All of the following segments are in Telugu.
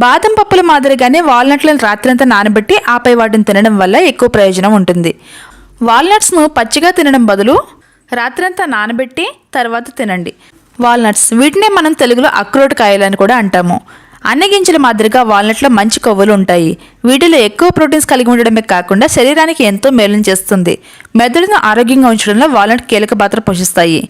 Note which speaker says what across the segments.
Speaker 1: బాదం పప్పుల మాదిరిగానే వాల్నట్లను రాత్రంతా నానబెట్టి ఆపై వాటిని తినడం వల్ల ఎక్కువ ప్రయోజనం ఉంటుంది. వాల్నట్స్ను పచ్చిగా తినడం బదులు రాత్రంతా నానబెట్టి తర్వాత తినండి. వాల్నట్స్ వీటినే మనం తెలుగులో అక్రోట్ కాయలు అని కూడా అంటాము. అన్ని గింజల మాదిరిగా వాల్నట్లో మంచి కొవ్వులు ఉంటాయి. వీటిలో ఎక్కువ ప్రోటీన్స్ కలిగి ఉండడమే కాకుండా శరీరానికి ఎంతో మేలుని చేస్తుంది. మెదడును ఆరోగ్యంగా ఉంచడంలో వాల్నట్ కీలక పాత్ర పోషిస్తాయి.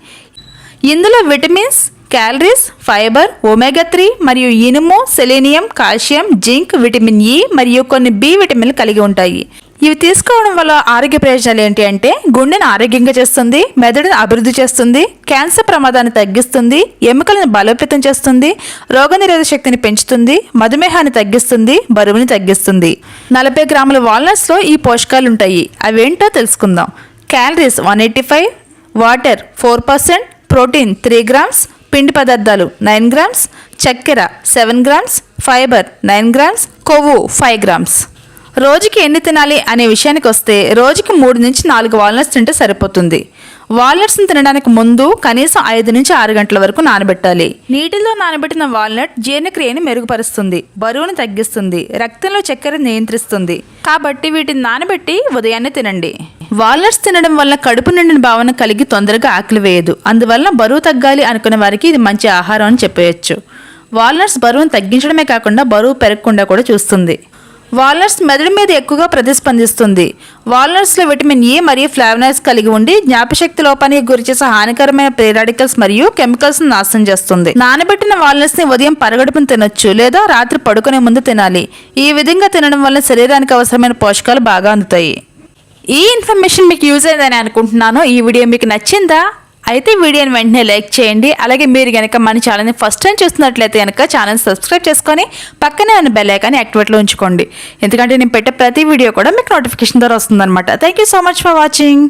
Speaker 1: ఇందులో విటమిన్స్, క్యాలరీస్, ఫైబర్, ఒమేగా 3 మరియు ఇనుము, selenium, calcium, zinc, vitamin E మరియు కొన్ని బి విటమిన్లు కలిగి ఉంటాయి. ఇవి తీసుకోవడం వల్ల ఆరోగ్య ప్రయోజనాలు ఏంటి అంటే గుండెను ఆరోగ్యంగా చేస్తుంది, మెదడును అభివృద్ధి చేస్తుంది, క్యాన్సర్ ప్రమాదాన్ని తగ్గిస్తుంది, ఎముకలను బలోపేతం చేస్తుంది, రోగనిరోధక శక్తిని పెంచుతుంది, మధుమేహాన్ని తగ్గిస్తుంది, బరువుని తగ్గిస్తుంది. 40 గ్రాముల వాల్నట్స్లో ఈ పోషకాలు ఉంటాయి. అవేంటో తెలుసుకుందాం. క్యాలరీస్ 185, వాటర్ 4%, ప్రోటీన్ 3 గ్రామ్స్, పిండి పదార్థాలు 9 గ్రామ్స్, చక్కెర 7 గ్రామ్స్, ఫైబర్ 9 గ్రామ్స్, కొవ్వు 5 గ్రామ్స్. రోజుకి ఎన్ని తినాలి అనే విషయానికి వస్తే రోజుకి 3 నుంచి 4 వాల్నట్స్ తింటే సరిపోతుంది. వాల్నట్స్ని తినడానికి ముందు కనీసం 5 నుంచి 6 గంటల వరకు నానబెట్టాలి. నీటిలో నానబెట్టిన వాల్నట్ జీర్ణక్రియని మెరుగుపరుస్తుంది, బరువును తగ్గిస్తుంది, రక్తంలో చక్కెర నియంత్రిస్తుంది. కాబట్టి వీటిని నానబెట్టి ఉదయాన్నే తినండి. వాల్నట్స్ తినడం వల్ల కడుపు నిండిన భావన కలిగి తొందరగా ఆకలి వేయదు. అందువల్ల బరువు తగ్గాలి అనుకునే వారికి ఇది మంచి ఆహారం అని చెప్పవచ్చు. వాల్నట్స్ బరువును తగ్గించడమే కాకుండా బరువు పెరగకుండా కూడా చూస్తుంది. వాల్నట్స్ మెదడు మీద ఎక్కువగా ప్రతిస్పందిస్తుంది. వాల్నట్స్లో విటమిన్ ఇ మరియు ఫ్లావనాయిడ్స్ కలిగి ఉండి జ్ఞాపశక్తి లోపానికి గురిచేసే హానికరమైన ఫ్రీ రాడికల్స్ మరియు కెమికల్స్ను నాశనం చేస్తుంది. నానబెట్టిన వాల్నట్స్ని ఉదయం పరగడుపున తినొచ్చు లేదా రాత్రి పడుకునే ముందు తినాలి. ఈ విధంగా తినడం వల్ల శరీరానికి అవసరమైన పోషకాలు బాగా అందుతాయి. ఈ ఇన్ఫర్మేషన్ మీకు యూజ్ అయిందని అనుకుంటున్నాను. ఈ వీడియో మీకు నచ్చిందా? అయితే వీడియోని వెంటనే లైక్ చేయండి. అలాగే మీరు కనుక మన ఛానల్ని ఫస్ట్ టైం చూస్తున్నట్లయితే కనుక ఛానల్ సబ్స్క్రైబ్ చేసుకొని పక్కనే ఉన్న బెల్ ఐకాన్ని యాక్టివేట్లో ఉంచుకోండి. ఎందుకంటే నేను పెట్టే ప్రతి వీడియో కూడా మీకు నోటిఫికేషన్ ద్వారా వస్తుందన్నమాట. Thank you so much for watching.